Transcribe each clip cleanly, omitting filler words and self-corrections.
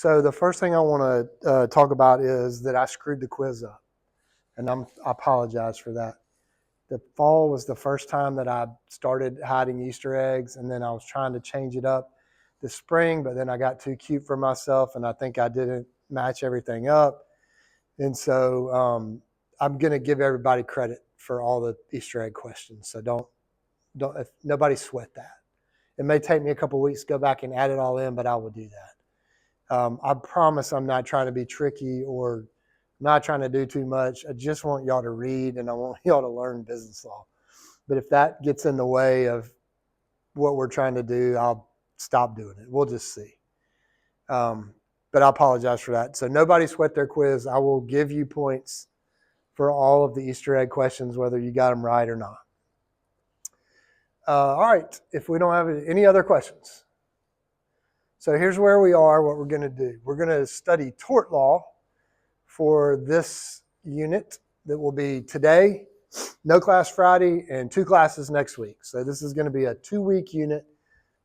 So the first thing I want to talk about is that I screwed the quiz up, and I apologize for that. The fall was the first time that I started hiding Easter eggs, and then I was trying to change it up this spring, but then I got too cute for myself, and I think I didn't match everything up. And so I'm going to give everybody credit for all the Easter egg questions. So don't if nobody sweat that. It may take me a couple of weeks to go back and add it all in, but I will do that. I promise I'm not trying to be tricky or not trying to do too much. I just want y'all to read and I want y'all to learn business law. But if that gets in the way of what we're trying to do, I'll stop doing it. We'll just see. But I apologize for that. So nobody sweat their quiz. I will give you points for all of the Easter egg questions, whether you got them right or not. All right. If we don't have any other questions. So here's where we are, what we're going to do. We're going to study tort law for this unit that will be today, no class Friday, and 2 classes next week. So this is going to be a 2-week unit,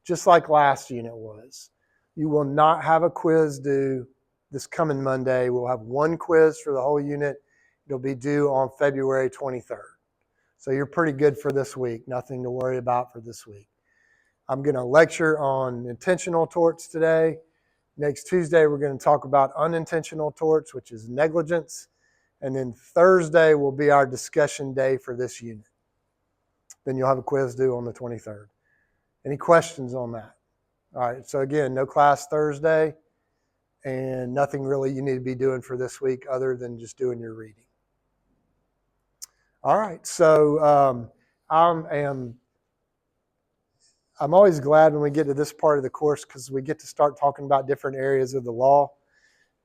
just like last unit was. You will not have a quiz due this coming Monday. We'll have 1 quiz for the whole unit. It'll be due on February 23rd. So you're pretty good for this week. Nothing to worry about for this week. I'm going to lecture on intentional torts today. Next Tuesday, we're going to talk about unintentional torts, which is negligence. And then Thursday will be our discussion day for this unit. Then you'll have a quiz due on the 23rd. Any questions on that? All right, so again, no class Thursday and nothing really you need to be doing for this week other than just doing your reading. All right, so I'm always glad when we get to this part of the course because we get to start talking about different areas of the law.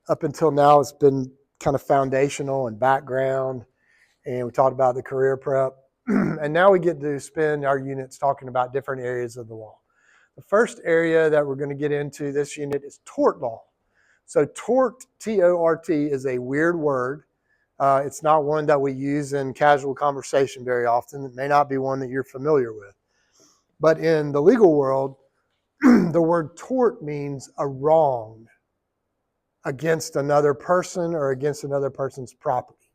Up until now, it's been kind of foundational and background, and we talked about the career prep. And now we get to spend our units talking about different areas of the law. The first area that we're going to get into this unit is tort law. So tort, T-O-R-T, is a weird word. It's not one that we use in casual conversation very often. It may not be one that you're familiar with. But in the legal world, the word tort means a wrong against another person or against another person's property.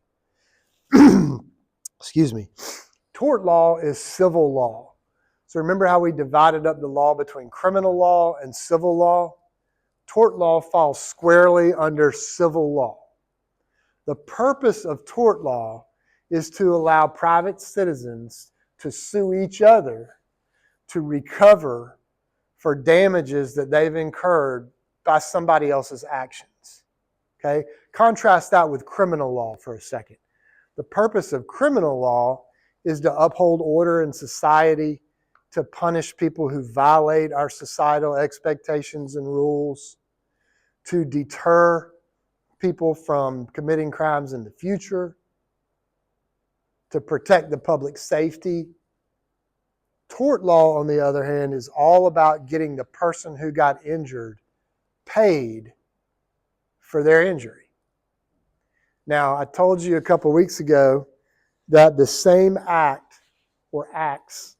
Excuse me. Tort law is civil law. So remember how we divided up the law between criminal law and civil law? Tort law falls squarely under civil law. The purpose of tort law is to allow private citizens to sue each other to recover for damages that they've incurred by somebody else's actions. Okay? Contrast that with criminal law for a second. The purpose of criminal law is to uphold order in society, to punish people who violate our societal expectations and rules, to deter people from committing crimes in the future, to protect the public safety. Tort law, on the other hand, is all about getting the person who got injured paid for their injury. Now, I told you a couple weeks ago that the same act or acts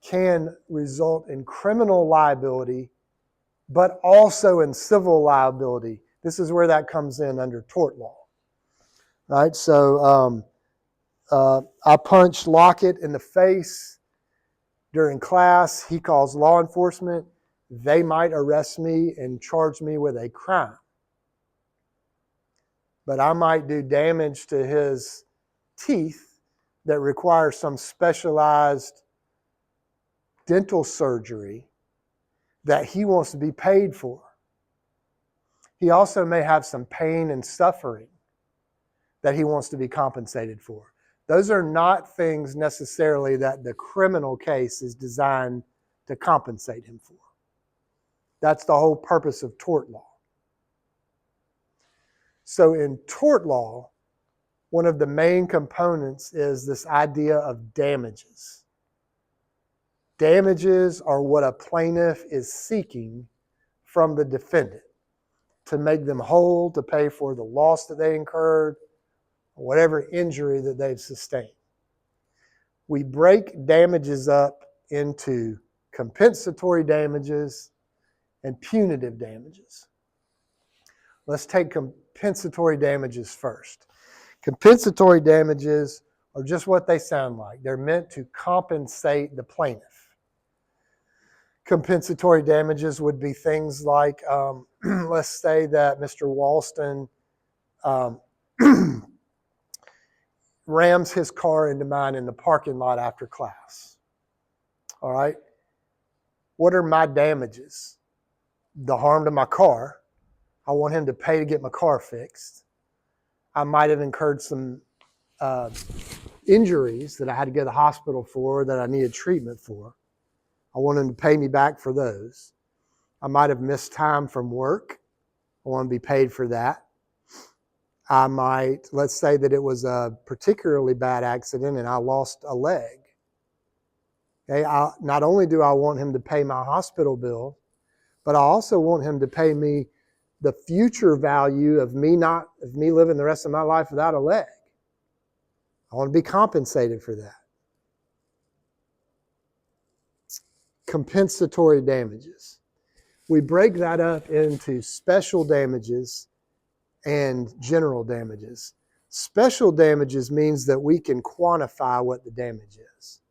can result in criminal liability, but also in civil liability. This is where that comes in under tort law. All right, so I punched Lockett in the face during class. He calls law enforcement. They might arrest me and charge me with a crime. But I might do damage to his teeth that requires some specialized dental surgery that he wants to be paid for. He also may have some pain and suffering that he wants to be compensated for. Those are not things necessarily that the criminal case is designed to compensate him for. That's the whole purpose of tort law. So in tort law, one of the main components is this idea of damages. Damages are what a plaintiff is seeking from the defendant to make them whole, to pay for the loss that they incurred, or whatever injury that they've sustained. We break damages up into compensatory damages and punitive damages. Let's take compensatory damages first. Compensatory damages are just what they sound like. They're meant to compensate the plaintiff. Compensatory damages would be things like, let's say that Mr. Walston rams his car into mine in the parking lot after class. All right? What are my damages? The harm to my car. I want him to pay to get my car fixed. I might have incurred some injuries that I had to go to the hospital for, that I needed treatment for. I want him to pay me back for those. I might have missed time from work. I want to be paid for that. I might, let's say that it was a particularly bad accident and I lost a leg. Okay, not only do I want him to pay my hospital bill, but I also want him to pay me the future value of me living the rest of my life without a leg. I want to be compensated for that. Compensatory damages. We break that up into special damages and general damages. Special damages means that we can quantify what the damage is.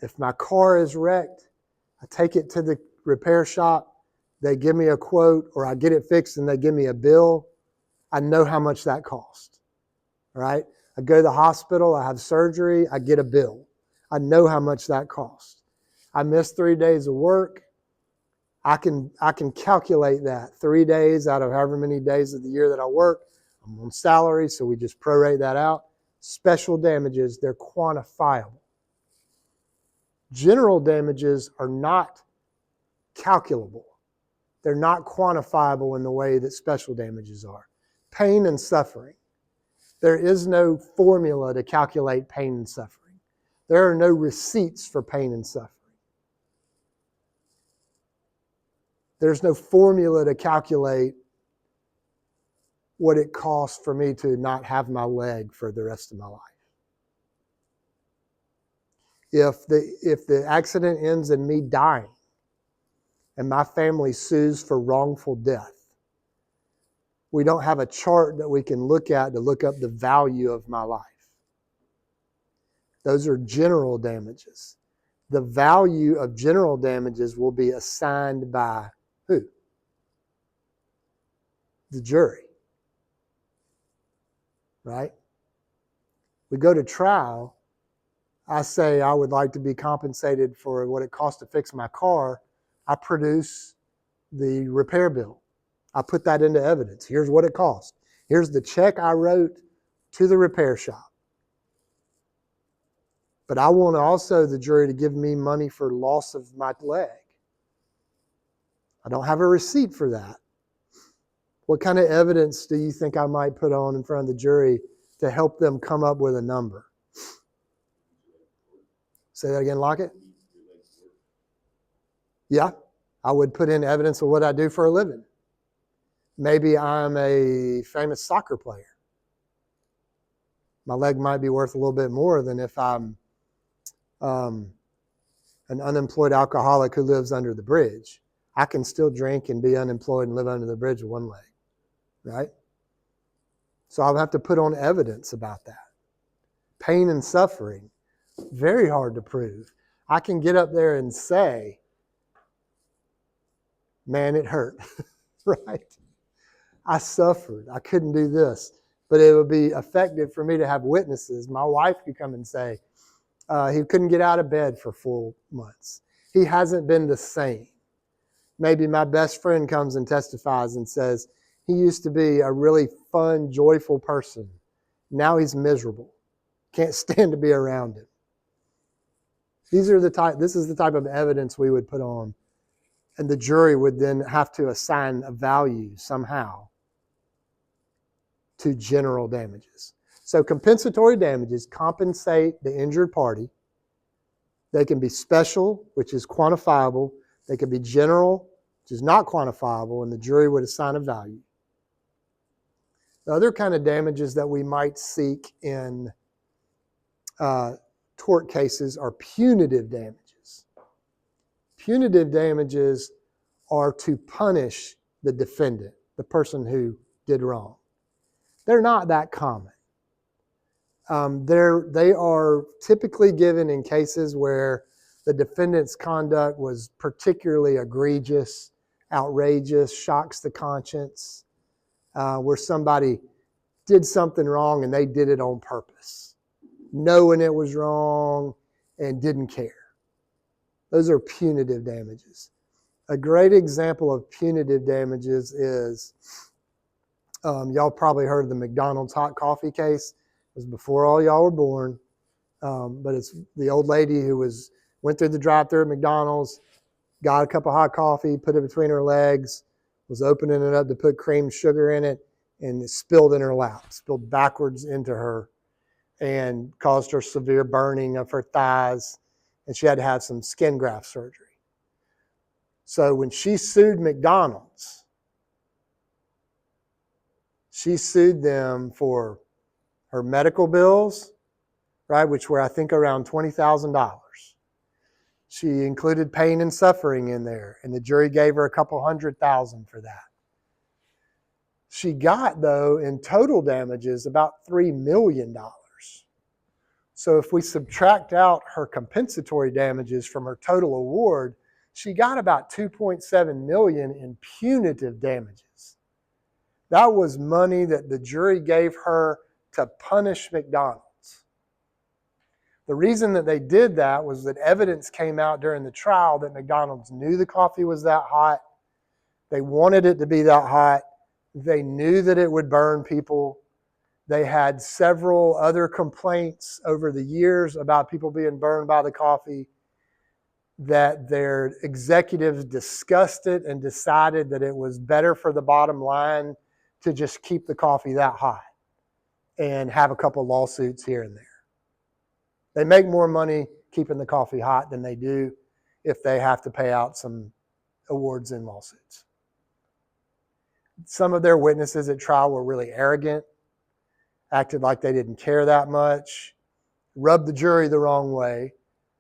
If my car is wrecked, I take it to the repair shop, they give me a quote, or I get it fixed and they give me a bill, I know how much that cost. All right? I go to the hospital, I have surgery, I get a bill. I know how much that cost. I missed 3 days of work. I can calculate that. 3 days out of however many days of the year that I work. I'm on salary, so we just prorate that out. Special damages, they're quantifiable. General damages are not calculable. They're not quantifiable in the way that special damages are. Pain and suffering. There is no formula to calculate pain and suffering. There are no receipts for pain and suffering. There's no formula to calculate what it costs for me to not have my leg for the rest of my life. If the accident ends in me dying and my family sues for wrongful death, we don't have a chart that we can look at to look up the value of my life. Those are general damages. The value of general damages will be assigned by who? The jury. Right? We go to trial. I say I would like to be compensated for what it costs to fix my car. I produce the repair bill. I put that into evidence. Here's what it cost. Here's the check I wrote to the repair shop. But I want also the jury to give me money for loss of my leg. I don't have a receipt for that. What kind of evidence do you think I might put on in front of the jury to help them come up with a number? Say that again, Lockett? Yeah, I would put in evidence of what I do for a living. Maybe I'm a famous soccer player. My leg might be worth a little bit more than if I'm an unemployed alcoholic who lives under the bridge. I can still drink and be unemployed and live under the bridge with one leg, right? So I'll have to put on evidence about that. Pain and suffering, very hard to prove. I can get up there and say, man, it hurt, right? I suffered. I couldn't do this. But it would be effective for me to have witnesses. My wife could come and say, he couldn't get out of bed for 4 months. He hasn't been the same. Maybe my best friend comes and testifies and says, he used to be a really fun, joyful person. Now he's miserable. Can't stand to be around him. This is the type of evidence we would put on. And the jury would then have to assign a value somehow to general damages. So compensatory damages compensate the injured party. They can be special, which is quantifiable. They can be general, which is not quantifiable, and the jury would assign a value. The other kind of damages that we might seek in tort cases are punitive damages. Punitive damages are to punish the defendant. the person who did wrong. They're not that common. They are typically given in cases where the defendant's conduct was particularly egregious, outrageous, shocks the conscience, where somebody did something wrong and they did it on purpose, knowing it was wrong and didn't care. Those are punitive damages. A great example of punitive damages is, y'all probably heard of the McDonald's hot coffee case. It was before all y'all were born. But it's the old lady who went through the drive-thru at McDonald's, got a cup of hot coffee, put it between her legs, was opening it up to put cream sugar in it, and it spilled in her lap, spilled backwards into her, and caused her severe burning of her thighs, and she had to have some skin graft surgery. So when she sued McDonald's, she sued them for her medical bills, right, which were, I think, around $20,000. She included pain and suffering in there, and the jury gave her a couple $100,000 for that. She got, though, in total damages, about $3 million. So if we subtract out her compensatory damages from her total award, she got about $2.7 million in punitive damages. That was money that the jury gave her to punish McDonald's. The reason that they did that was that evidence came out during the trial that McDonald's knew the coffee was that hot. They wanted it to be that hot. They knew that it would burn people. They had several other complaints over the years about people being burned by the coffee, that their executives discussed it and decided that it was better for the bottom line to just keep the coffee that hot and have a couple lawsuits here and there. They make more money keeping the coffee hot than they do if they have to pay out some awards in lawsuits. Some of their witnesses at trial were really arrogant, acted like they didn't care that much, rubbed the jury the wrong way.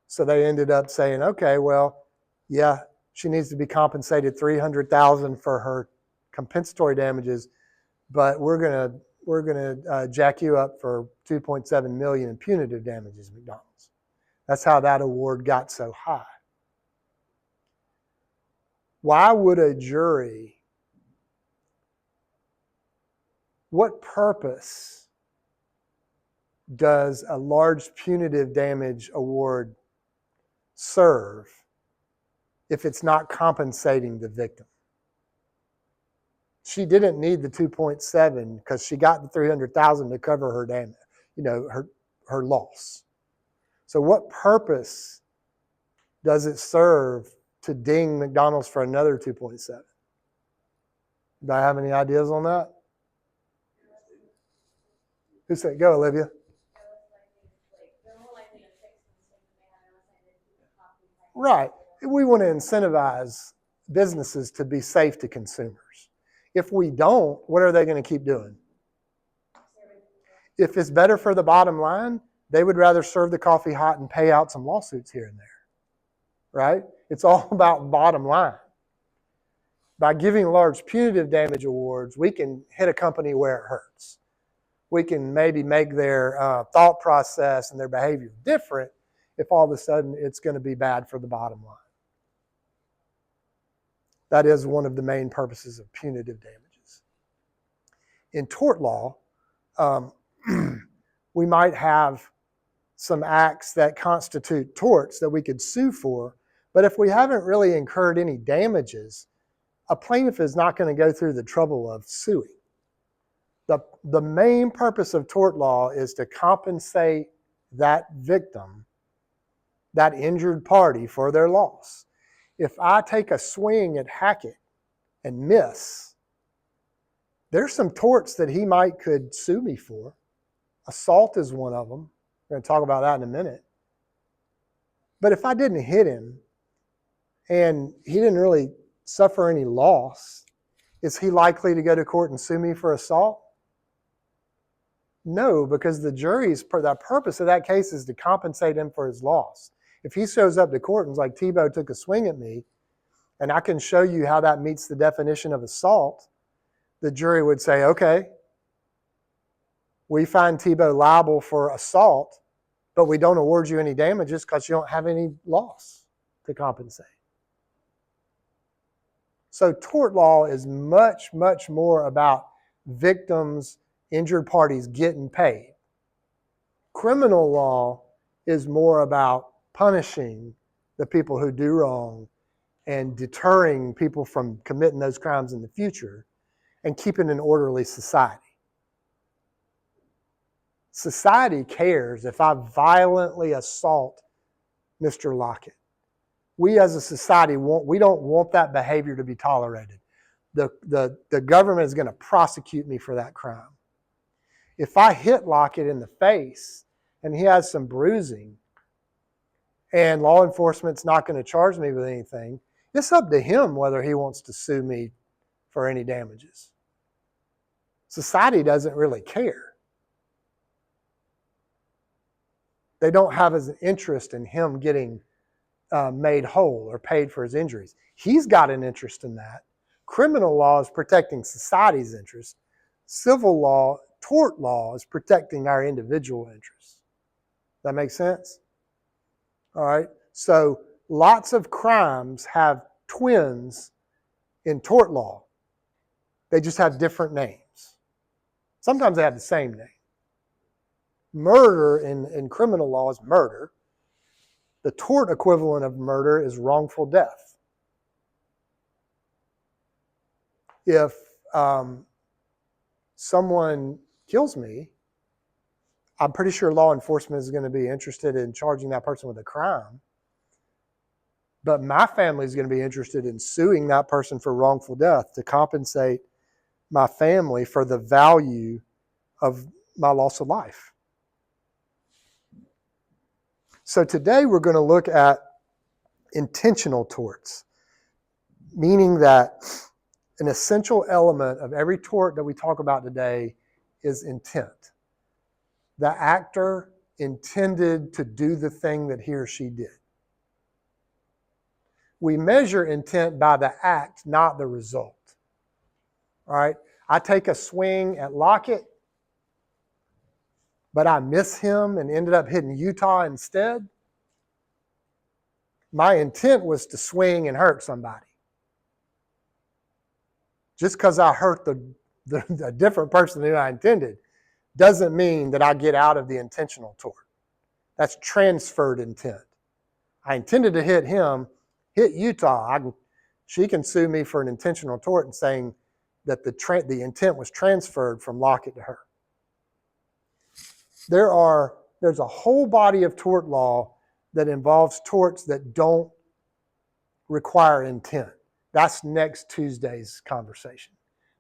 So they ended up saying, okay, well, yeah, she needs to be compensated $300,000 for her compensatory damages, but we're gonna jack you up for $2.7 million in punitive damages, McDonald's. That's how that award got so high. Why would a jury, what purpose does a large punitive damage award serve if it's not compensating the victim? She didn't need the 2.7 because she got the 300,000 to cover her damage, her loss. So what purpose does it serve to ding McDonald's for another 2.7? Do I have any ideas on that? Who said go, Olivia? Right. We want to incentivize businesses to be safe to consumers. If we don't, what are they going to keep doing? If it's better for the bottom line, they would rather serve the coffee hot and pay out some lawsuits here and there. Right? It's all about bottom line. By giving large punitive damage awards, we can hit a company where it hurts. We can maybe make their thought process and their behavior different if all of a sudden it's going to be bad for the bottom line. That is one of the main purposes of punitive damages. In tort law, we might have some acts that constitute torts that we could sue for, but if we haven't really incurred any damages, a plaintiff is not going to go through the trouble of suing. The main purpose of tort law is to compensate that victim, that injured party, for their loss. If I take a swing at Hackett and miss, there's some torts that he could sue me for. Assault is one of them. We're going to talk about that in a minute. But if I didn't hit him and he didn't really suffer any loss, is he likely to go to court and sue me for assault? No, because the purpose of that case is to compensate him for his loss. If he shows up to court and's like, Tebow took a swing at me, and I can show you how that meets the definition of assault, the jury would say, okay, we find Tebow liable for assault, but we don't award you any damages because you don't have any loss to compensate. So tort law is much, much more about victims, injured parties getting paid. Criminal law is more about punishing the people who do wrong and deterring people from committing those crimes in the future and keeping an orderly society. Society cares if I violently assault Mr. Lockett. We as a society we don't want that behavior to be tolerated. The government is going to prosecute me for that crime. If I hit Lockett in the face and he has some bruising and law enforcement's not going to charge me with anything, it's up to him whether he wants to sue me for any damages. Society doesn't really care. They don't have an interest in him getting made whole or paid for his injuries. He's got an interest in that. Criminal law is protecting society's interest. Civil law, tort law, is protecting our individual interests. Does that make sense? All right. So lots of crimes have twins in tort law. They just have different names. Sometimes they have the same name. Murder in criminal law is murder. The tort equivalent of murder is wrongful death. If someone kills me, I'm pretty sure law enforcement is going to be interested in charging that person with a crime. But my family is going to be interested in suing that person for wrongful death to compensate my family for the value of my loss of life. So today we're going to look at intentional torts, meaning that an essential element of every tort that we talk about today is intent. The actor intended to do the thing that he or she did. We measure intent by the act, not the result. All right? I take a swing at Lockett, but I miss him and ended up hitting Utah instead. My intent was to swing and hurt somebody. Just because I hurt the different person than I intended doesn't mean that I get out of the intentional tort. That's transferred intent. I intended to hit him, hit Utah. She can sue me for an intentional tort and saying that the intent was transferred from Lockett to her. There's a whole body of tort law that involves torts that don't require intent. That's next Tuesday's conversation.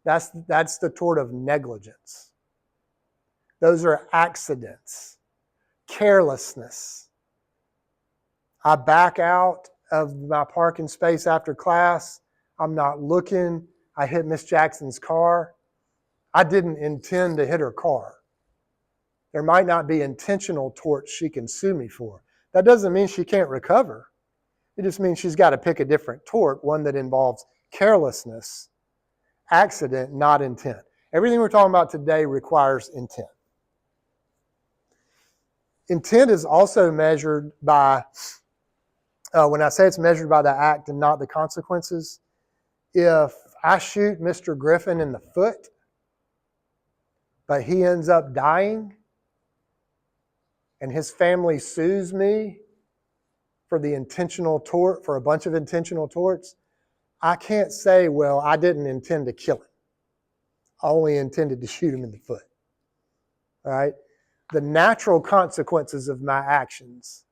That's the tort of negligence. Those are accidents, carelessness. I back out of my parking space after class. I'm not looking. I hit Miss Jackson's car. I didn't intend to hit her car. There might not be intentional torts she can sue me for. That doesn't mean she can't recover. It just means she's got to pick a different tort, one that involves carelessness, accident, not intent. Everything we're talking about today requires intent. Intent is also measured by, when I say it's measured by the act and not the consequences, if I shoot Mr. Griffin in the foot, but he ends up dying, and his family sues me for the intentional tort, for a bunch of intentional torts, I can't say, well, I didn't intend to kill him. I only intended to shoot him in the foot. All right? The natural consequences of my actions,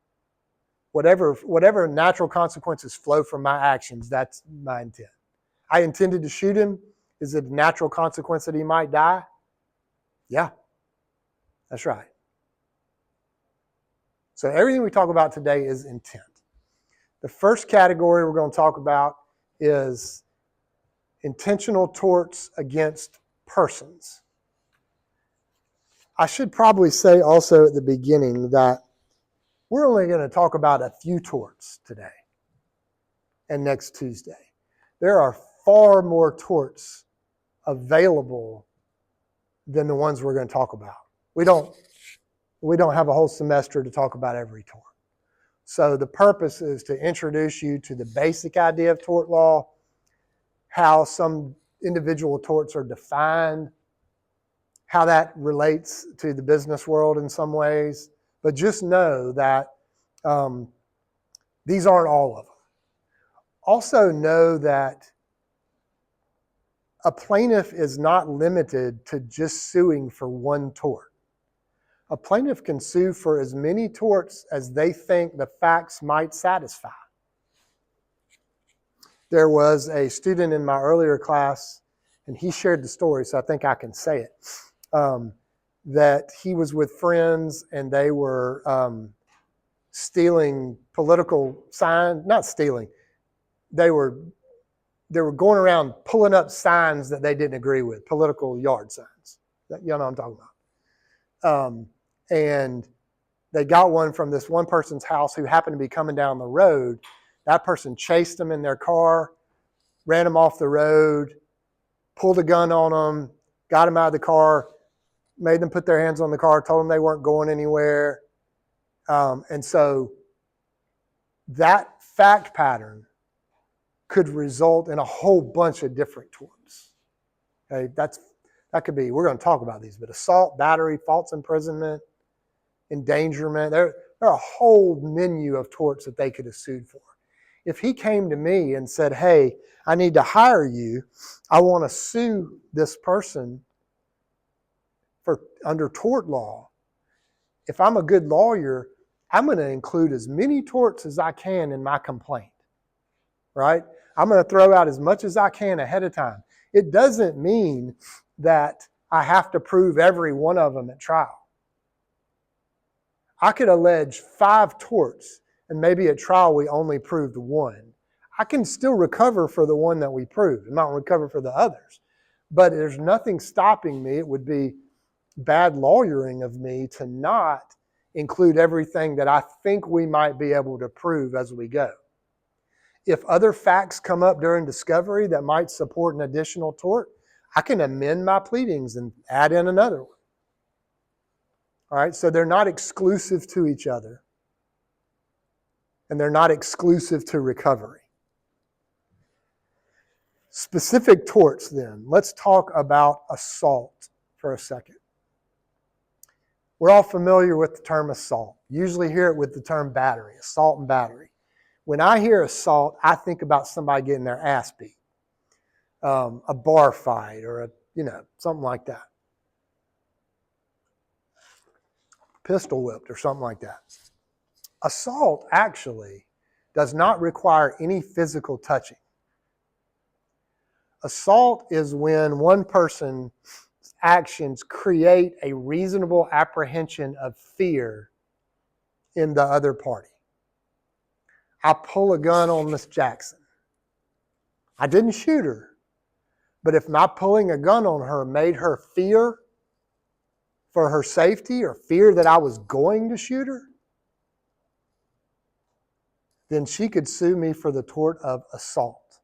whatever natural consequences flow from my actions, that's my intent. I intended to shoot him. Is it a natural consequence that he might die? Yeah, that's right. So everything we talk about today is intent. The first category we're going to talk about is intentional torts against persons. I should probably say also at the beginning that we're only going to talk about a few torts today and next Tuesday. There are far more torts available than the ones we're going to talk about. We don't have a whole semester to talk about every tort. So the purpose is to introduce you to the basic idea of tort law, how some individual torts are defined, how that relates to the business world in some ways. But just know that these aren't all of them. Also know that a plaintiff is not limited to just suing for one tort. A plaintiff can sue for as many torts as they think the facts might satisfy. There was a student in my earlier class, and he shared the story, so I think I can say it, that he was with friends and they were stealing political signs, not stealing, they were going around pulling up signs that they didn't agree with, political yard signs. You know what I'm talking about. And they got one from this one person's house who happened to be coming down the road. That person chased them in their car, ran them off the road, pulled a gun on them, got them out of the car, made them put their hands on the car, told them they weren't going anywhere. And so that fact pattern could result in a whole bunch of different torts. Okay, that could be, we're going to talk about these, but assault, battery, false imprisonment, endangerment, there are a whole menu of torts that they could have sued for. If he came to me and said, hey, I need to hire you, I want to sue this person for under tort law. If I'm a good lawyer, I'm going to include as many torts as I can in my complaint, right? I'm going to throw out as much as I can ahead of time. It doesn't mean that I have to prove every one of them at trial. I could allege 5 torts, and maybe at trial we only proved 1. I can still recover for the one that we proved. I'm not recover for the others. But there's nothing stopping me. It would be bad lawyering of me to not include everything that I think we might be able to prove as we go. If other facts come up during discovery that might support an additional tort, I can amend my pleadings and add in another one. All right, so they're not exclusive to each other, and they're not exclusive to recovery. Specific torts then. Let's talk about assault for a second. We're all familiar with the term assault. Usually hear it with the term battery, assault and battery. When I hear assault, I think about somebody getting their ass beat, a bar fight or something like that. Pistol whipped or something like that. Assault actually does not require any physical touching. Assault is when one person's actions create a reasonable apprehension of fear in the other party. I pull a gun on Miss Jackson. I didn't shoot her, but if my pulling a gun on her made her fear for her safety or fear that I was going to shoot her, then she could sue me for the tort of assault.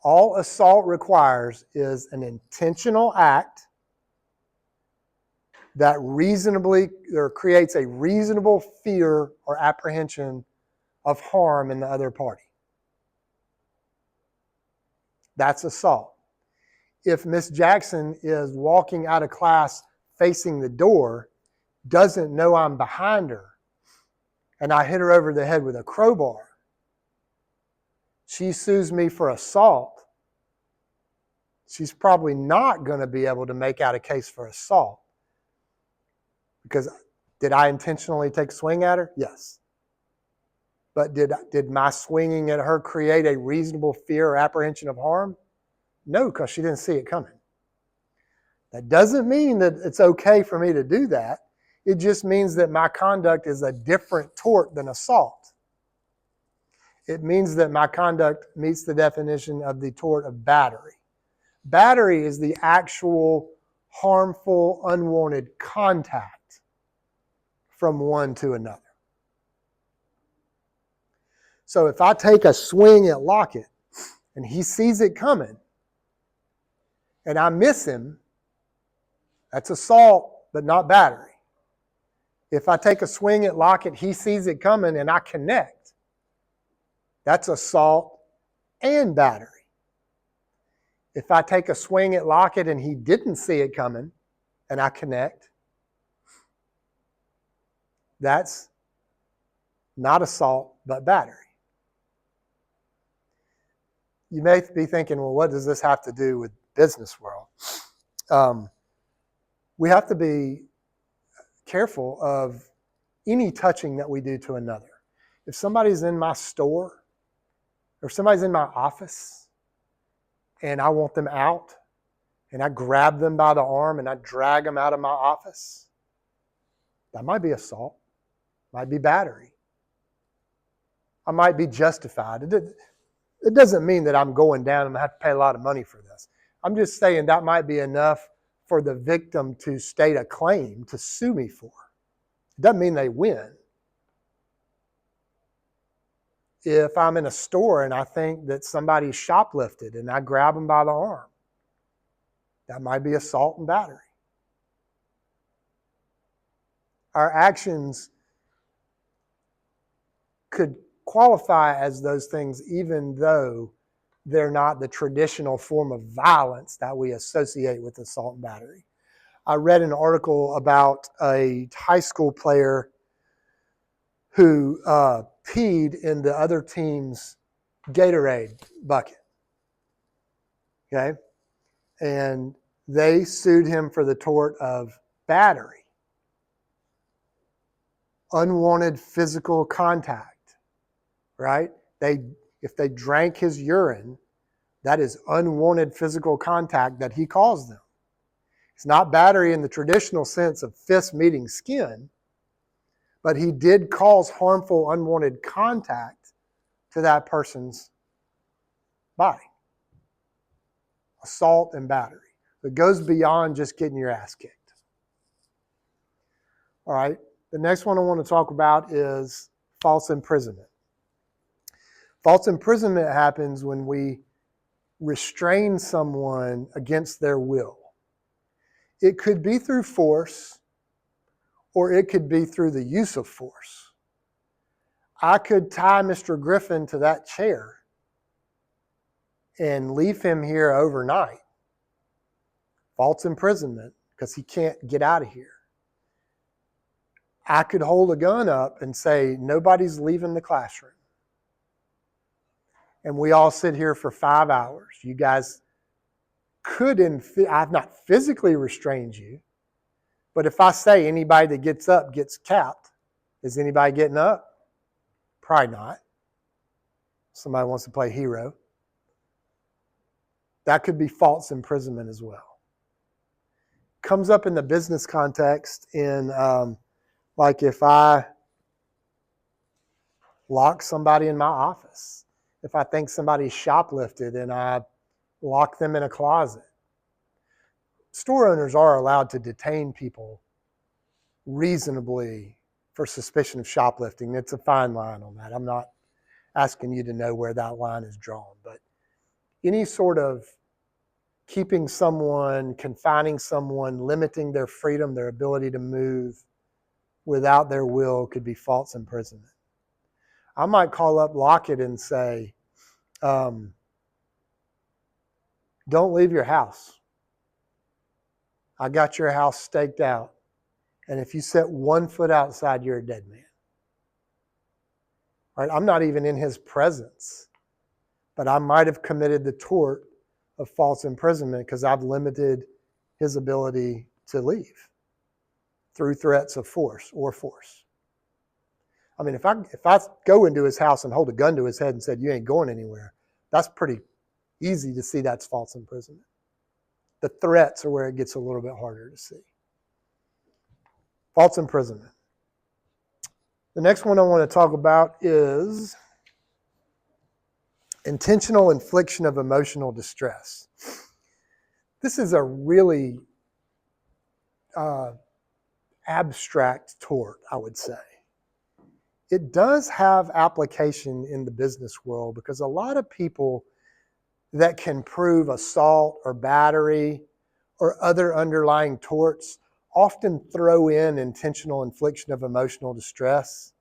All assault requires is an intentional act that reasonably or creates a reasonable fear or apprehension of harm in the other party. That's assault. If Miss Jackson is walking out of class facing the door, doesn't know I'm behind her, and I hit her over the head with a crowbar, she sues me for assault, she's probably not going to be able to make out a case for assault. Because did I intentionally take a swing at her? Yes. But did my swinging at her create a reasonable fear or apprehension of harm? No, because she didn't see it coming. That doesn't mean that it's okay for me to do that. It just means that my conduct is a different tort than assault. It means that my conduct meets the definition of the tort of battery. Battery is the actual harmful, unwanted contact from one to another. So if I take a swing at Lockett and he sees it coming and I miss him, that's assault, but not battery. If I take a swing at Lockett, he sees it coming, and I connect, that's assault and battery. If I take a swing at Lockett and he didn't see it coming, and I connect, that's not assault, but battery. You may be thinking, well, what does this have to do with business world? We have to be careful of any touching that we do to another. If somebody's in my store or somebody's in my office and I want them out and I grab them by the arm and I drag them out of my office, that might be assault, might be battery. I might be justified. It doesn't mean that I'm going down and I have to pay a lot of money for this. I'm just saying that might be enough for the victim to state a claim to sue me for. It doesn't mean they win. If I'm in a store and I think that somebody shoplifted and I grab them by the arm, that might be assault and battery. Our actions could qualify as those things even though they're not the traditional form of violence that we associate with assault and battery. I read an article about a high school player who peed in the other team's Gatorade bucket. Okay? And they sued him for the tort of battery. Unwanted physical contact, right? If they drank his urine, that is unwanted physical contact that he caused them. It's not battery in the traditional sense of fist meeting skin, but he did cause harmful, unwanted contact to that person's body. Assault and battery. It goes beyond just getting your ass kicked. All right. The next one I want to talk about is false imprisonment. False imprisonment happens when we restrain someone against their will. It could be through force, or it could be through the use of force. I could tie Mr. Griffin to that chair and leave him here overnight. False imprisonment, because he can't get out of here. I could hold a gun up and say, nobody's leaving the classroom. And we all sit here for 5 hours. You guys I've not physically restrained you, but if I say anybody that gets up gets capped, is anybody getting up? Probably not. Somebody wants to play hero. That could be false imprisonment as well. Comes up in the business context in like if I lock somebody in my office, if I think somebody shoplifted and I lock them in a closet. Store owners are allowed to detain people reasonably for suspicion of shoplifting. It's a fine line on that. I'm not asking you to know where that line is drawn, but any sort of keeping someone, confining someone, limiting their freedom, their ability to move without their will could be false imprisonment. I might call up Lockett and say, don't leave your house. I got your house staked out. And if you set 1 foot outside, you're a dead man. Right? I'm not even in his presence. But I might have committed the tort of false imprisonment because I've limited his ability to leave through threats of force or force. I mean, if I go into his house and hold a gun to his head and said, you ain't going anywhere, that's pretty easy to see that's false imprisonment. The threats are where it gets a little bit harder to see. False imprisonment. The next one I want to talk about is intentional infliction of emotional distress. This is a really abstract tort, I would say. It does have application in the business world because a lot of people that can prove assault or battery or other underlying torts often throw in intentional infliction of emotional distress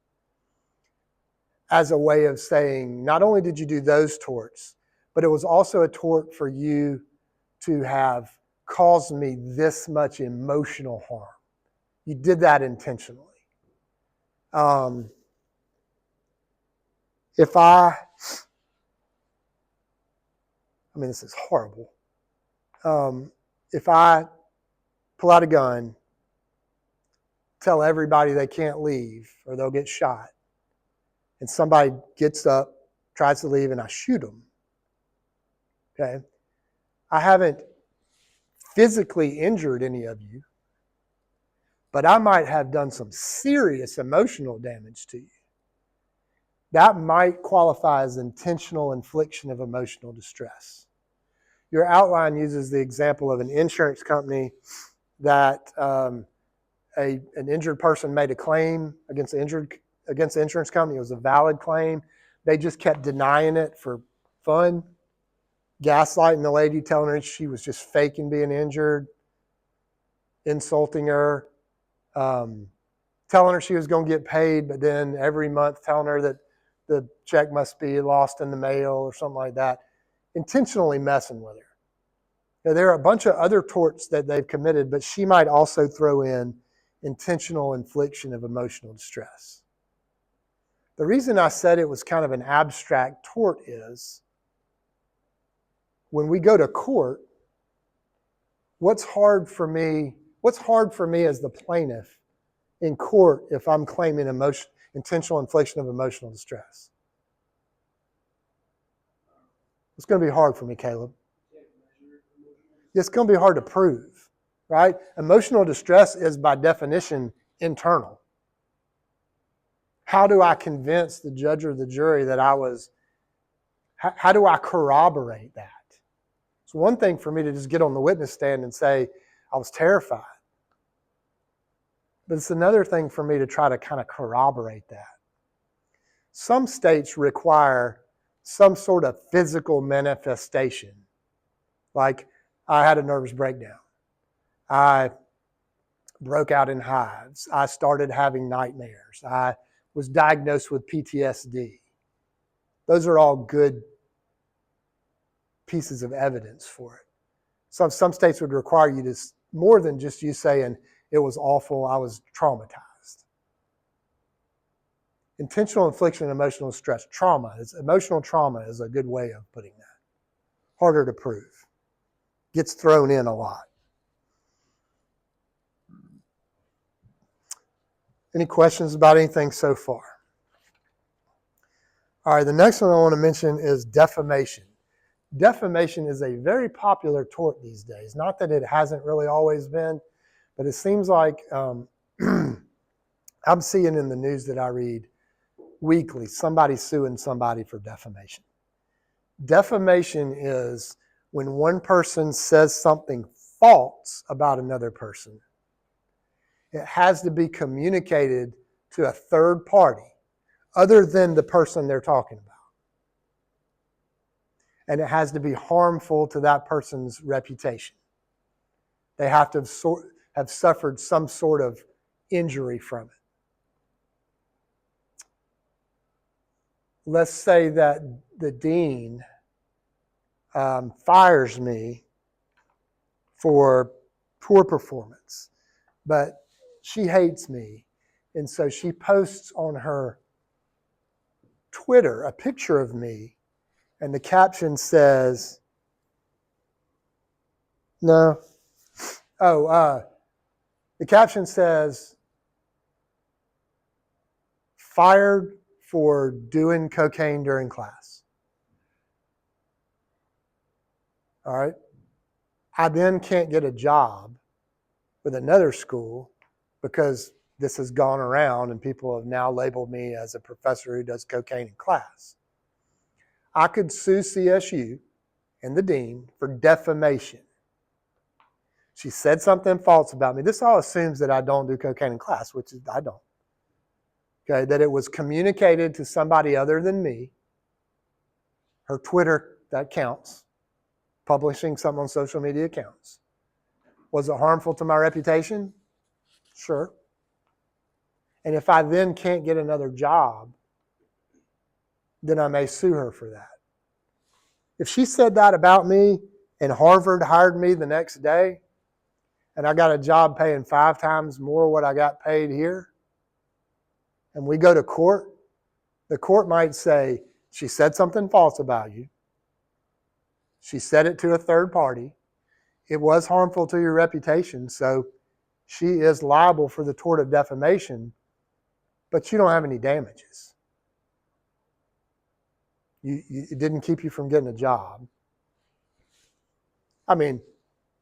as a way of saying, not only did you do those torts, but it was also a tort for you to have caused me this much emotional harm. You did that intentionally. This is horrible. If I pull out a gun, tell everybody they can't leave or they'll get shot, and somebody gets up, tries to leave, and I shoot them, okay? I haven't physically injured any of you, but I might have done some serious emotional damage to you. That might qualify as intentional infliction of emotional distress. Your outline uses the example of an insurance company that an injured person made a claim against the insurance company. It was a valid claim. They just kept denying it for fun, gaslighting the lady, telling her she was just faking being injured, insulting her, telling her she was going to get paid, but then every month telling her that the check must be lost in the mail or something like that, intentionally messing with her. Now, there are a bunch of other torts that they've committed, but she might also throw in intentional infliction of emotional distress. The reason I said it was kind of an abstract tort is when we go to court, what's hard for me as the plaintiff in court if I'm claiming intentional infliction of emotional distress? It's going to be hard for me, Caleb. It's going to be hard to prove, right? Emotional distress is by definition internal. How do I convince the judge or the jury that how do I corroborate that? It's one thing for me to just get on the witness stand and say, I was terrified. But it's another thing for me to try to kind of corroborate that. Some states require some sort of physical manifestation. Like, I had a nervous breakdown. I broke out in hives. I started having nightmares. I was diagnosed with PTSD. Those are all good pieces of evidence for it. Some states would require you to, more than just you saying, it was awful, I was traumatized. Intentional infliction of emotional distress, emotional trauma is a good way of putting that. Harder to prove. Gets thrown in a lot. Any questions about anything so far? All right, the next one I want to mention is defamation. Defamation is a very popular tort these days. Not that it hasn't really always been, but it seems like I'm seeing in the news that I read weekly somebody suing somebody for defamation. Defamation is when one person says something false about another person. It has to be communicated to a third party other than the person they're talking about. And it has to be harmful to that person's reputation. They have to have suffered some sort of injury from it. Let's say that the dean fires me for poor performance, but she hates me, and so she posts on her Twitter a picture of me, and the caption says, the caption says, fired for doing cocaine during class. All right. I then can't get a job with another school because this has gone around and people have now labeled me as a professor who does cocaine in class. I could sue CSU and the dean for defamation. She said something false about me. This all assumes that I don't do cocaine in class, which is I don't. Okay, that it was communicated to somebody other than me. Her Twitter, that counts. publishing something on social media accounts. Was it harmful to my reputation? Sure. And if I then can't get another job, then I may sue her for that. If she said that about me and Harvard hired me the next day and I got a job paying 5 times more what I got paid here, and we go to court, the court might say, she said something false about you. She said it to a third party. It was harmful to your reputation, so she is liable for the tort of defamation, but you don't have any damages. It didn't keep you from getting a job. I mean,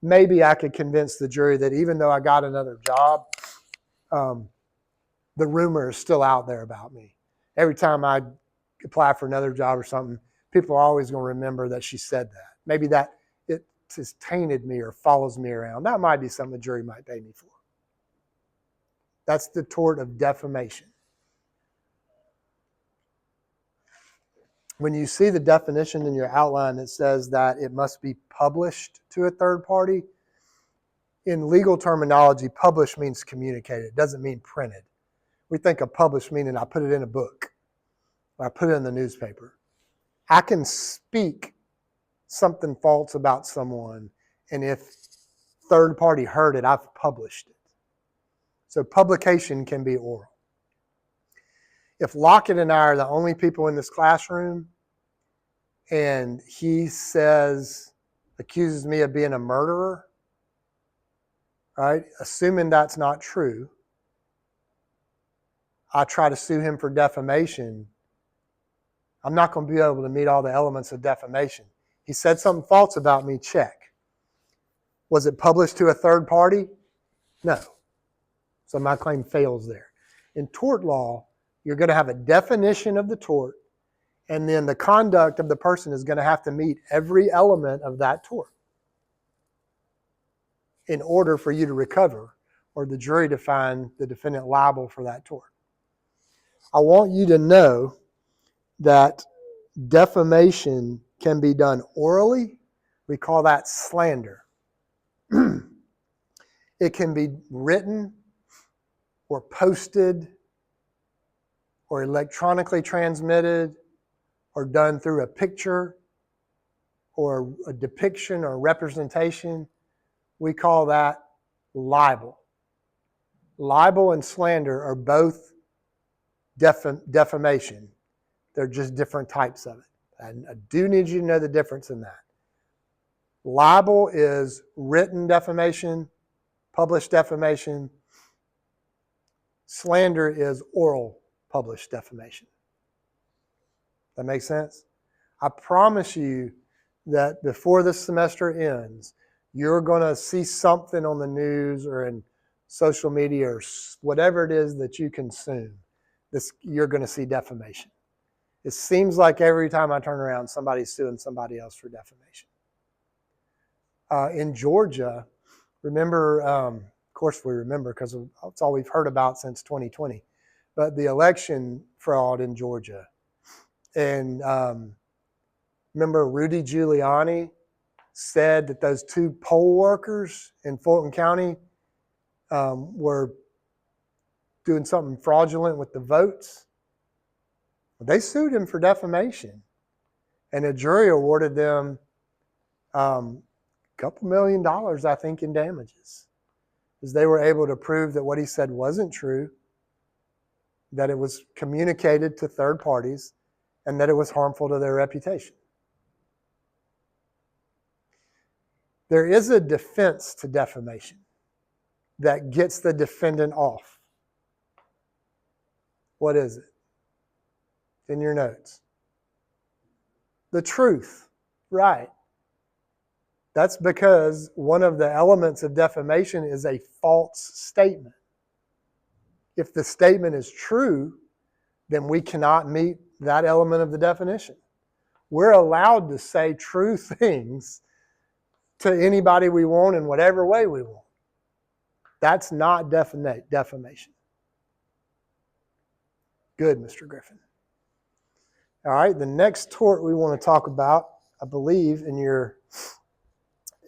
maybe I could convince the jury that even though I got another job, the rumor is still out there about me. Every time I apply for another job or something, people are always going to remember that she said that. Maybe that it has tainted me or follows me around. That might be something the jury might pay me for. That's the tort of defamation. When you see the definition in your outline that says that it must be published to a third party, in legal terminology, published means communicated. It doesn't mean printed. We think of published meaning I put it in a book or I put it in the newspaper. I can speak something false about someone, and if third party heard it, I've published it. So publication can be oral. If Lockett and I are the only people in this classroom and he accuses me of being a murderer, right? Assuming that's not true, I try to sue him for defamation. I'm not going to be able to meet all the elements of defamation. He said something false about me, check. Was it published to a third party? No. So my claim fails there. In tort law, you're going to have a definition of the tort, and then the conduct of the person is going to have to meet every element of that tort in order for you to recover or the jury to find the defendant liable for that tort. I want you to know that defamation can be done orally. We call that slander. It can be written or posted or electronically transmitted or done through a picture or a depiction or representation. We call that libel. Libel and slander are both defamation. They're just different types of it. And I do need you to know the difference in that. Libel is written defamation, published defamation. Slander is oral published defamation. That makes sense? I promise you that before this semester ends, you're going to see something on the news or in social media or whatever it is that you consume. You're going to see defamation. It seems like every time I turn around, somebody's suing somebody else for defamation. In Georgia, remember, of course we remember because it's all we've heard about since 2020, but the election fraud in Georgia. And remember Rudy Giuliani said that those 2 poll workers in Fulton County were doing something fraudulent with the votes. They sued him for defamation, and a jury awarded them a couple $1 million, I think, in damages, because they were able to prove that what he said wasn't true, that it was communicated to third parties, and that it was harmful to their reputation. There is a defense to defamation that gets the defendant off. What is it? In your notes. The truth, right. That's because one of the elements of defamation is a false statement. If the statement is true, then we cannot meet that element of the definition. We're allowed to say true things to anybody we want in whatever way we want. That's not defamation. Good, Mr. Griffin. All right, the next tort we want to talk about, I believe in your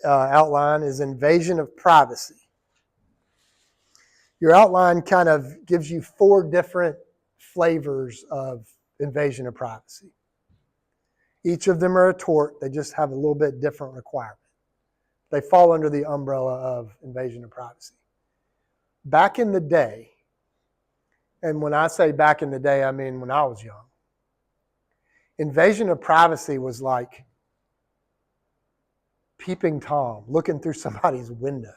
outline is invasion of privacy. Your outline kind of gives you 4 different flavors of invasion of privacy. Each of them are a tort. They just have a little bit different requirement. They fall under the umbrella of invasion of privacy. Back in the day, and when I say back in the day, I mean when I was young, invasion of privacy was like peeping Tom, looking through somebody's window.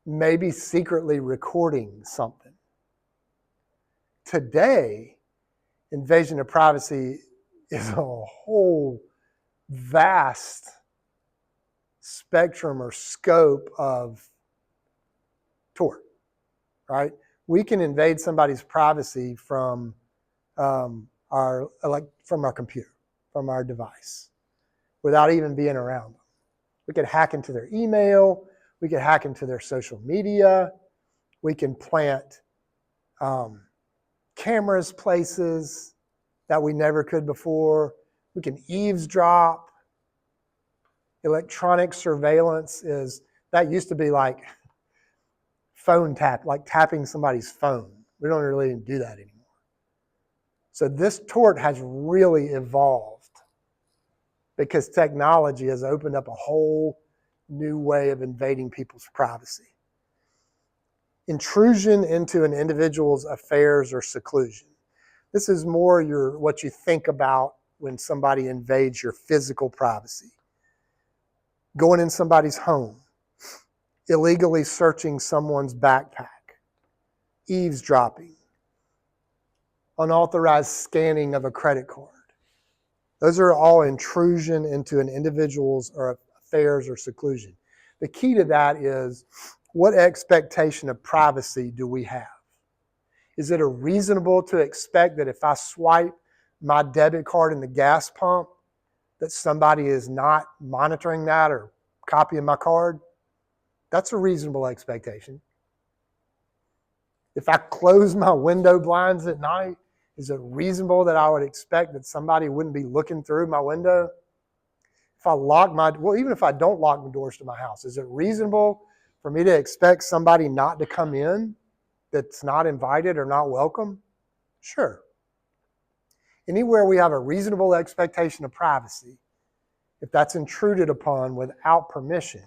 Maybe secretly recording something. Today, invasion of privacy is a whole vast spectrum or scope of tort, right? We can invade somebody's privacy from our computer, from our device, without even being around them. We could hack into their email. We could hack into their social media. We can plant cameras places that we never could before. We can eavesdrop. Electronic surveillance that used to be like phone tap, like tapping somebody's phone. We don't really even do that anymore. So this tort has really evolved because technology has opened up a whole new way of invading people's privacy. Intrusion into an individual's affairs or seclusion. This is more what you think about when somebody invades your physical privacy. Going in somebody's home, illegally searching someone's backpack, eavesdropping, unauthorized scanning of a credit card. Those are all intrusion into an individual's or affairs or seclusion. The key to that is, what expectation of privacy do we have? Is it reasonable to expect that if I swipe my debit card in the gas pump, that somebody is not monitoring that or copying my card? That's a reasonable expectation. If I close my window blinds at night, is it reasonable that I would expect that somebody wouldn't be looking through my window? If I even if I don't lock the doors to my house, is it reasonable for me to expect somebody not to come in that's not invited or not welcome? Sure. Anywhere we have a reasonable expectation of privacy, if that's intruded upon without permission,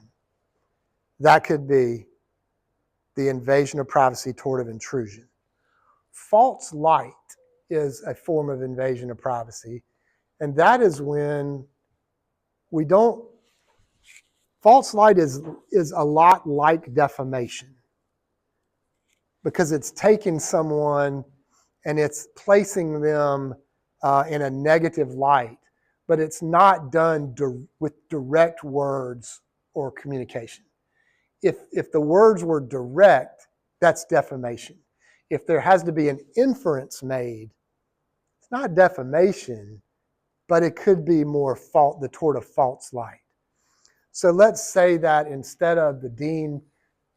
that could be the invasion of privacy tort of intrusion. False light is a form of invasion of privacy, and that is when false light is a lot like defamation, because it's taking someone and it's placing them in a negative light, but it's not done with direct words or communication. If the words were direct, that's defamation. If there has to be an inference made, it's not defamation, but it could be more the tort of false light. So let's say that instead of the dean,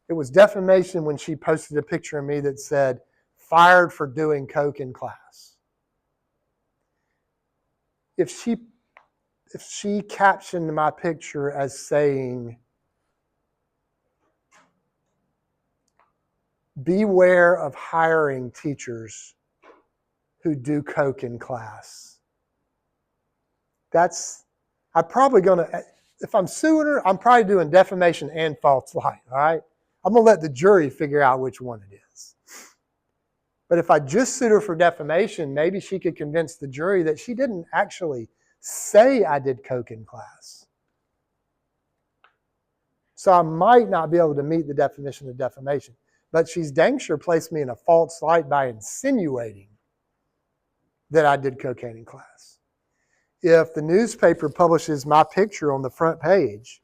it was defamation when she posted a picture of me that said, "Fired for doing coke in class." If she captioned my picture as saying, "Beware of hiring teachers who do coke in class," if I'm suing her, I'm probably doing defamation and false light, all right? I'm going to let the jury figure out which one it is. But if I just sued her for defamation, maybe she could convince the jury that she didn't actually say I did coke in class. So I might not be able to meet the definition of defamation. But she's dang sure placed me in a false light by insinuating that I did cocaine in class. If the newspaper publishes my picture on the front page,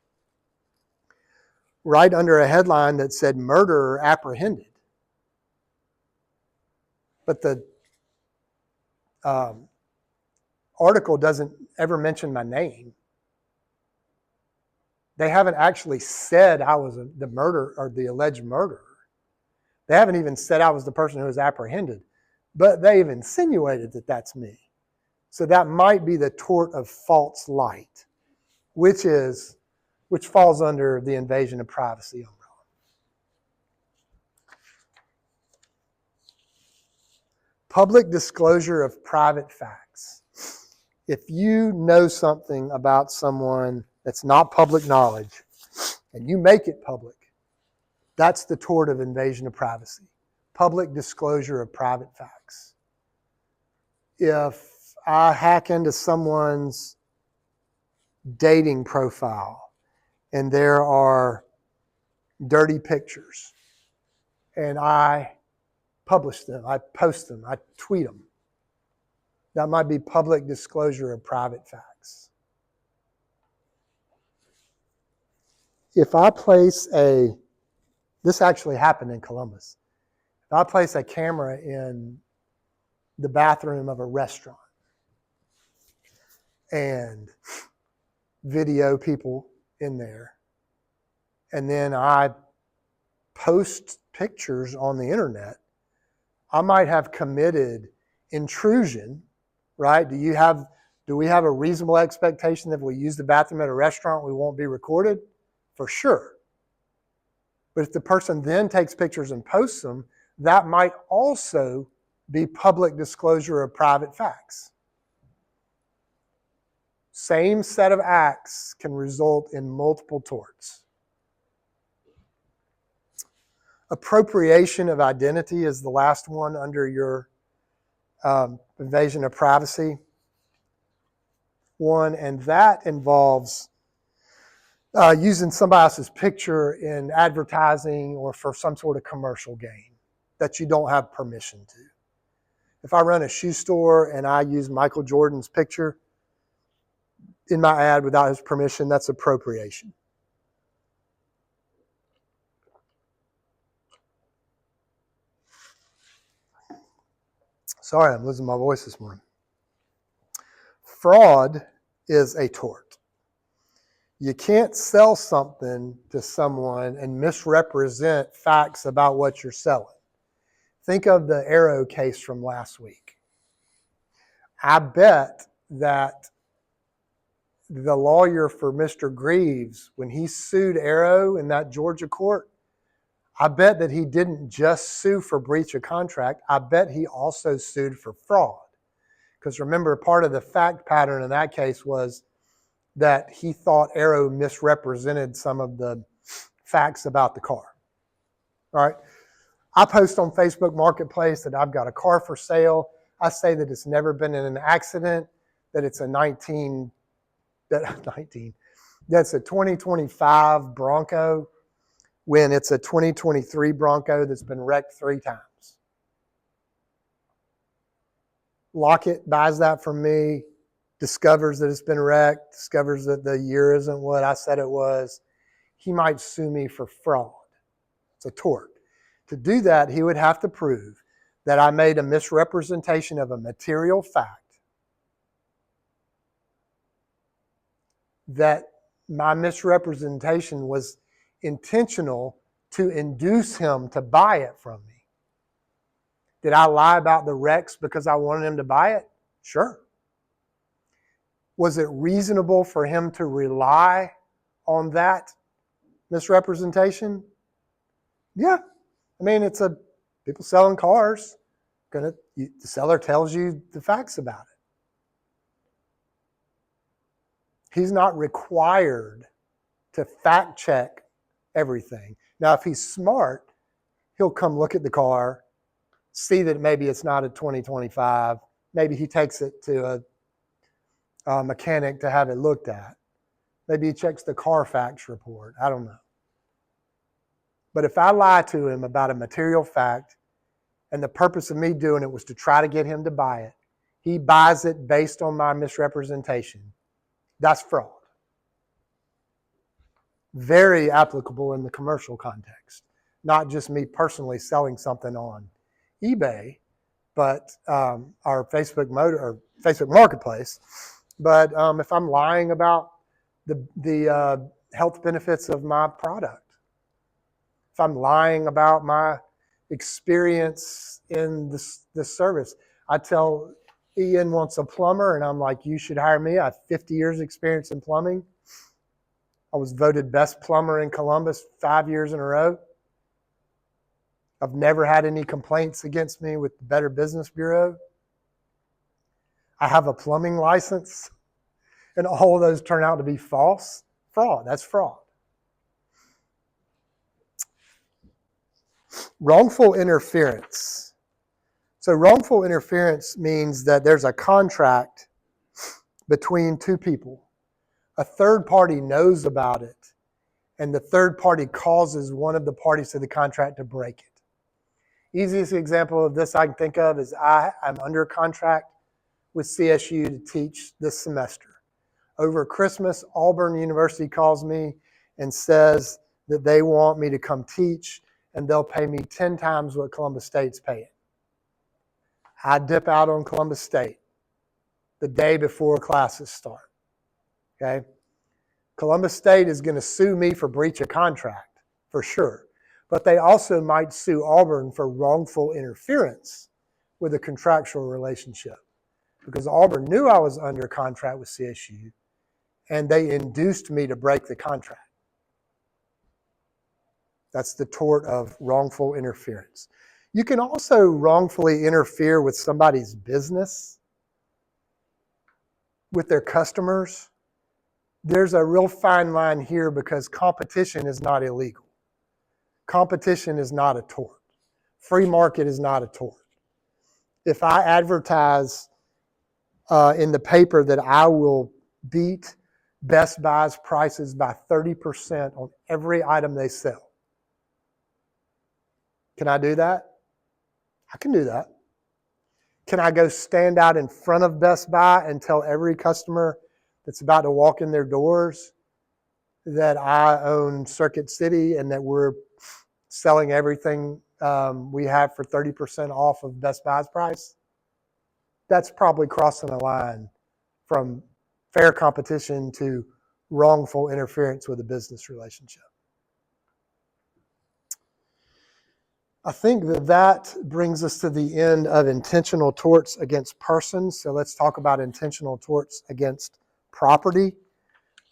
right under a headline that said "Murderer Apprehended," but the article doesn't ever mention my name. They haven't actually said I was the murderer or the alleged murderer. They haven't even said I was the person who was apprehended, but they've insinuated that that's me. So that might be the tort of false light, which falls under the invasion of privacy umbrella. Public disclosure of private facts. If you know something about someone that's not public knowledge and you make it public, that's the tort of invasion of privacy. Public disclosure of private facts. If I hack into someone's dating profile and there are dirty pictures and I publish them, I post them, I tweet them, that might be public disclosure of private facts. If I place this actually happened in Columbus. If I place a camera in the bathroom of a restaurant and video people in there, and then I post pictures on the internet, I might have committed intrusion, right? Do we have a reasonable expectation that if we use the bathroom at a restaurant, we won't be recorded? For sure. But if the person then takes pictures and posts them, that might also be public disclosure of private facts. Same set of acts can result in multiple torts. Appropriation of identity is the last one under your invasion of privacy one, and that involves using somebody else's picture in advertising or for some sort of commercial gain that you don't have permission to. If I run a shoe store and I use Michael Jordan's picture in my ad without his permission, that's appropriation. Sorry, I'm losing my voice this morning. Fraud is a tort. You can't sell something to someone and misrepresent facts about what you're selling. Think of the Arrow case from last week. I bet that the lawyer for Mr. Greaves, when he sued Arrow in that Georgia court, I bet that he didn't just sue for breach of contract. I bet he also sued for fraud. Because remember, part of the fact pattern in that case was that he thought Arrow misrepresented some of the facts about the car. All right. I post on Facebook Marketplace that I've got a car for sale. I say that it's never been in an accident, that it's that's a 2025 Bronco when it's a 2023 Bronco that's been wrecked 3 times. Lockett buys that from me, discovers that it's been wrecked, discovers that the year isn't what I said it was. He might sue me for fraud. It's a tort. To do that, he would have to prove that I made a misrepresentation of a material fact, that my misrepresentation was intentional to induce him to buy it from me. Did I lie about the wrecks because I wanted him to buy it? Sure. Was it reasonable for him to rely on that misrepresentation? Yeah. I mean, people selling cars. The seller tells you the facts about it. He's not required to fact check everything. Now, if he's smart, he'll come look at the car, see that maybe it's not a 2025. Maybe he takes it to a mechanic to have it looked at. Maybe he checks the Carfax report. I don't know. But if I lie to him about a material fact, and the purpose of me doing it was to try to get him to buy it, he buys it based on my misrepresentation, that's fraud. Very applicable in the commercial context. Not just me personally selling something on eBay, but our Facebook Marketplace. But if I'm lying about the health benefits of my product, if I'm lying about my experience in this service, I tell Ian wants a plumber, and I'm like, you should hire me. I have 50 years experience in plumbing. I was voted best plumber in Columbus 5 years in a row. I've never had any complaints against me with the Better Business Bureau. I have a plumbing license, and all of those turn out to be false. Fraud, that's fraud. Wrongful interference. So wrongful interference means that there's a contract between two people. A third party knows about it, and the third party causes one of the parties to the contract to break it. Easiest example of this I can think of is I'm under contract with CSU to teach this semester. Over Christmas, Auburn University calls me and says that they want me to come teach, and they'll pay me 10 times what Columbus State's paying. I dip out on Columbus State the day before classes start. Okay? Columbus State is going to sue me for breach of contract, for sure. But they also might sue Auburn for wrongful interference with a contractual relationship, because Auburn knew I was under contract with CSU, and they induced me to break the contract. That's the tort of wrongful interference. You can also wrongfully interfere with somebody's business, with their customers. There's a real fine line here, because competition is not illegal. Competition is not a tort. Free market is not a tort. If I advertise in the paper that I will beat Best Buy's prices by 30% on every item they sell, can I do that? I can do that. Can I go stand out in front of Best Buy and tell every customer that's about to walk in their doors that I own Circuit City and that we're selling everything we have for 30% off of Best Buy's price? That's probably crossing a line from fair competition to wrongful interference with a business relationship. I think that brings us to the end of intentional torts against persons. So let's talk about intentional torts against property.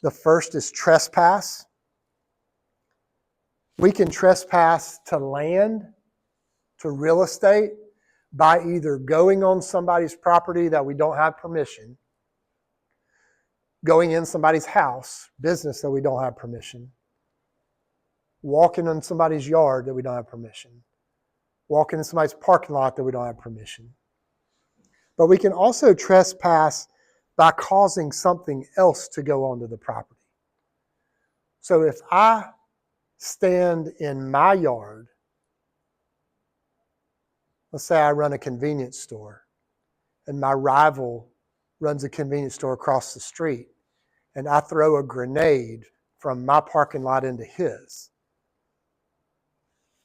The first is trespass. We can trespass to land, to real estate, by either going on somebody's property that we don't have permission, going in somebody's house, business that we don't have permission, walking in somebody's yard that we don't have permission, walking in somebody's parking lot that we don't have permission. But we can also trespass by causing something else to go onto the property. So if I stand in my yard, let's say I run a convenience store and my rival runs a convenience store across the street, and I throw a grenade from my parking lot into his,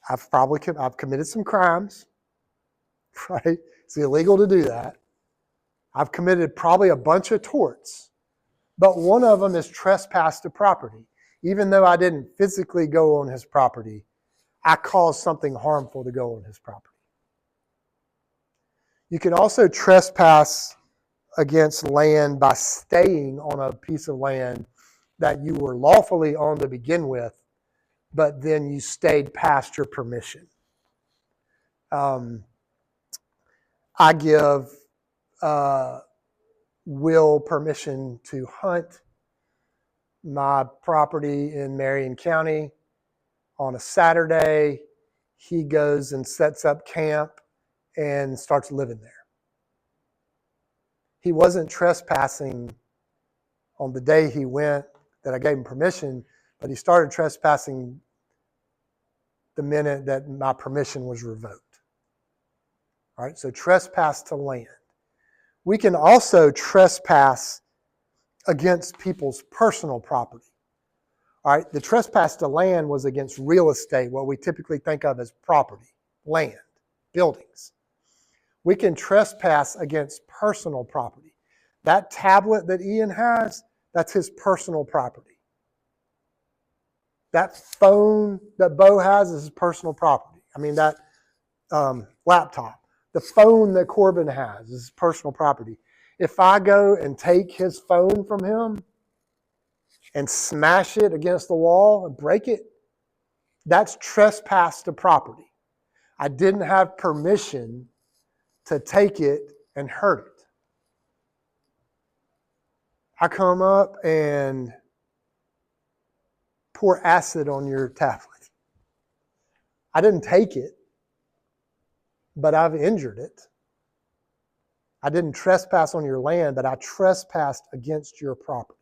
I've committed some crimes, right? It's illegal to do that. I've committed probably a bunch of torts, but one of them is trespass to property. Even though I didn't physically go on his property, I caused something harmful to go on his property. You can also trespass against land by staying on a piece of land that you were lawfully on to begin with, but then you stayed past your permission. I give Will permission to hunt my property in Marion County on a Saturday. He goes and sets up camp and starts living there. He wasn't trespassing on the day he went that I gave him permission, but he started trespassing the minute that my permission was revoked. All right, so trespass to land. We can also trespass against people's personal property. All right, the trespass to land was against real estate, what we typically think of as property, land, buildings. We can trespass against personal property. That tablet that Ian has, that's his personal property. That phone that Bo has is his personal property. I mean, that laptop. The phone that Corbin has is personal property. If I go and take his phone from him and smash it against the wall and break it, that's trespass to property. I didn't have permission to take it and hurt it. I come up and pour acid on your tablet. I didn't take it, but I've injured it. I didn't trespass on your land, but I trespassed against your property.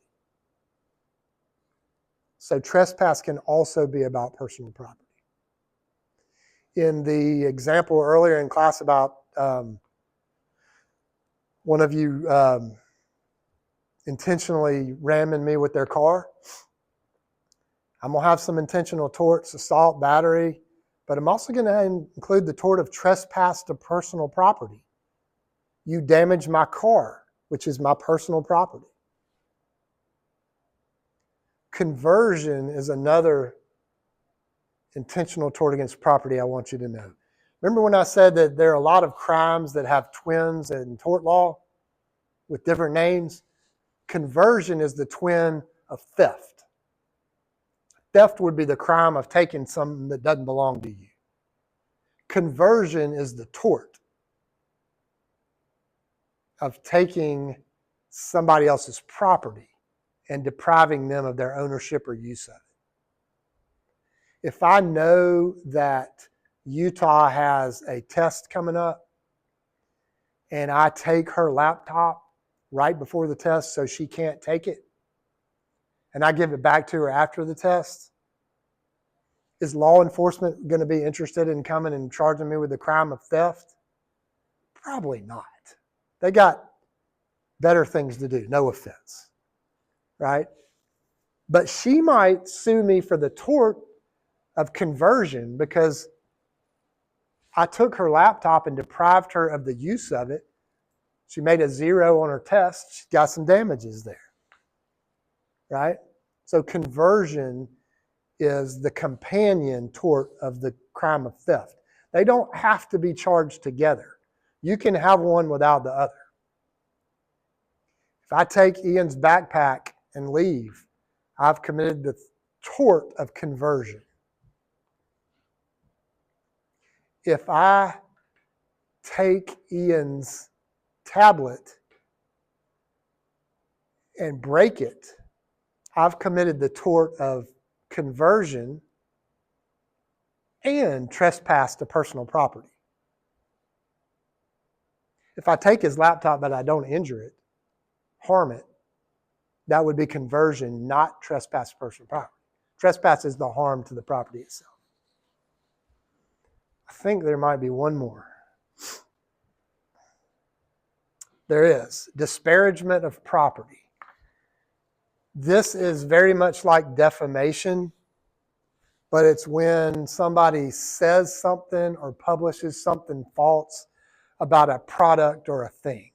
So trespass can also be about personal property. In the example earlier in class about one of you intentionally ramming me with their car, I'm going to have some intentional torts, assault, battery, but I'm also going to include the tort of trespass to personal property. You damaged my car, which is my personal property. Conversion is another intentional tort against property I want you to know. Remember when I said that there are a lot of crimes that have twins in tort law with different names? Conversion is the twin of theft. Theft would be the crime of taking something that doesn't belong to you. Conversion is the tort of taking somebody else's property and depriving them of their ownership or use of it. If I know that Utah has a test coming up and I take her laptop right before the test so she can't take it, and I give it back to her after the test, is law enforcement going to be interested in coming and charging me with the crime of theft? Probably not. They got better things to do, no offense, right? But she might sue me for the tort of conversion because I took her laptop and deprived her of the use of it. She made a 0 on her test. She got some damages there, right? So conversion is the companion tort of the crime of theft. They don't have to be charged together. You can have one without the other. If I take Ian's backpack and leave, I've committed the tort of conversion. If I take Ian's tablet and break it, I've committed the tort of conversion and trespass to personal property. If I take his laptop but I don't injure it, harm it, that would be conversion, not trespass to personal property. Trespass is the harm to the property itself. I think there might be one more. There is disparagement of property. This is very much like defamation, but it's when somebody says something or publishes something false about a product or a thing.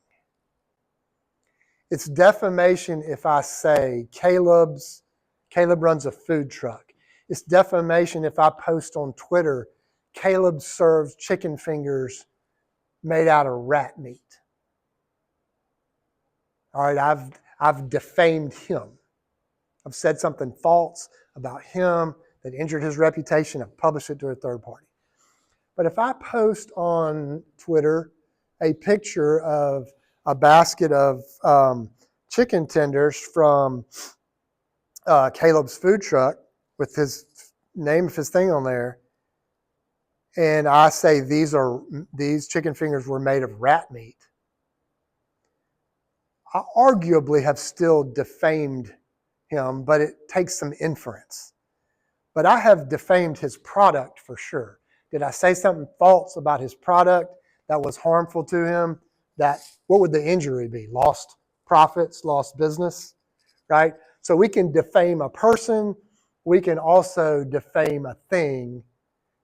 It's defamation if I say Caleb runs a food truck. It's defamation if I post on Twitter, Caleb serves chicken fingers made out of rat meat. All right, I've defamed him. I've said something false about him that injured his reputation. I've published it to a third party. But if I post on Twitter a picture of a basket of chicken tenders from Caleb's food truck with his name of his thing on there, and I say these chicken fingers were made of rat meat, I arguably have still defamed him, but it takes some inference. But I have defamed his product for sure. Did I say something false about his product that was harmful to him? What would the injury be? Lost profits, lost business, right? So we can defame a person. We can also defame a thing.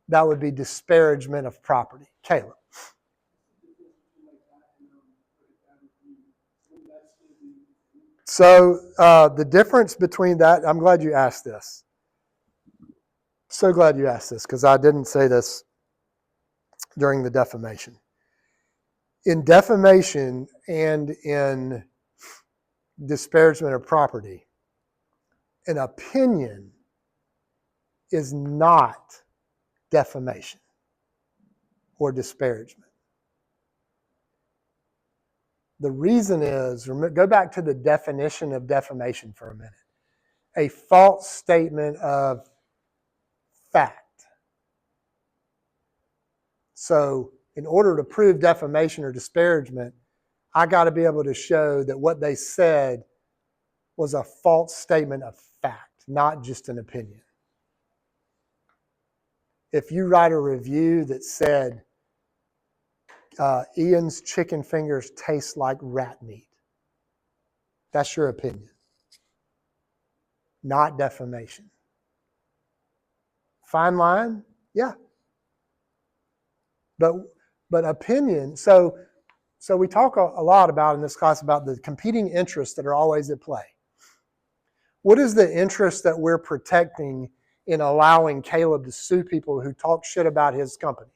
That would be disparagement of property. Caleb. So the difference between that, I'm glad you asked this. So glad you asked this because I didn't say this during the defamation. In defamation and in disparagement of property, an opinion is not defamation or disparagement. The reason is, go back to the definition of defamation for a minute. A false statement of fact. So in order to prove defamation or disparagement, I got to be able to show that what they said was a false statement of fact, not just an opinion. If you write a review that said, Ian's chicken fingers taste like rat meat, that's your opinion, not defamation. Fine line? Yeah. But opinion, so we talk a lot about in this class about the competing interests that are always at play. What is the interest that we're protecting in allowing Caleb to sue people who talk shit about his company?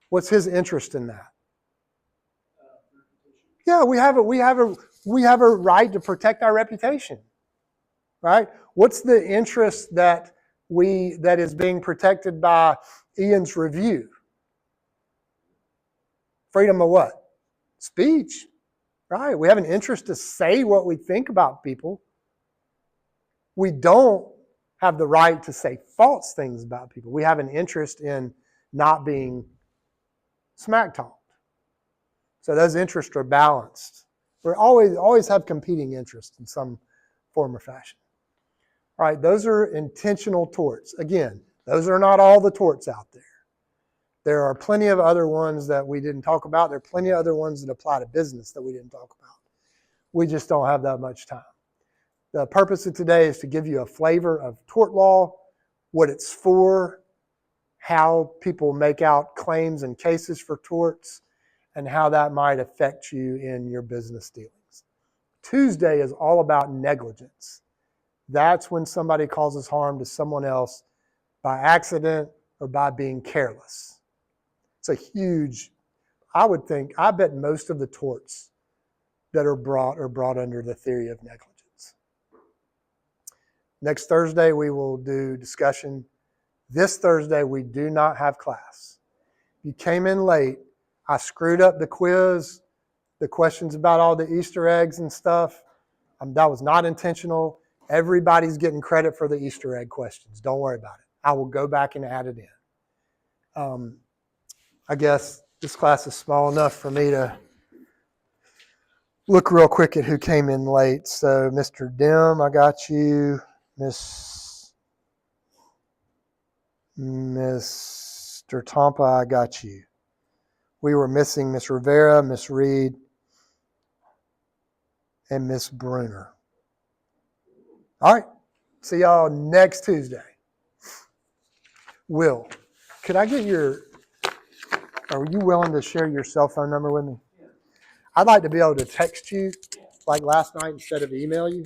What's his interest in that? Yeah, we have a right to protect our reputation, right? What's the interest that is being protected by Ian's review? Freedom of what? Speech, right? We have an interest to say what we think about people. We don't have the right to say false things about people. We have an interest in not being smack talked. So those interests are balanced. We always have competing interests in some form or fashion. All right, those are intentional torts. Again, those are not all the torts out there. There are plenty of other ones that we didn't talk about. There are plenty of other ones that apply to business that we didn't talk about. We just don't have that much time. The purpose of today is to give you a flavor of tort law, what it's for, how people make out claims and cases for torts, and how that might affect you in your business dealings. Tuesday is all about negligence. That's when somebody causes harm to someone else by accident or by being careless. It's a huge, I bet most of the torts that are brought under the theory of negligence. Next Thursday, we will do discussion. This Thursday, we do not have class. You came in late. I screwed up the quiz, the questions about all the Easter eggs and stuff. That was not intentional. Everybody's getting credit for the Easter egg questions. Don't worry about it. I will go back and add it in. I guess this class is small enough for me to look real quick at who came in late. So Mr. Dim, I got you. Mr. Tampa, I got you. We were missing Miss Rivera, Miss Reed, and Miss Bruner. All right. See y'all next Tuesday. Will, could I get are you willing to share your cell phone number with me? Yeah. I'd like to be able to text you like last night instead of email you.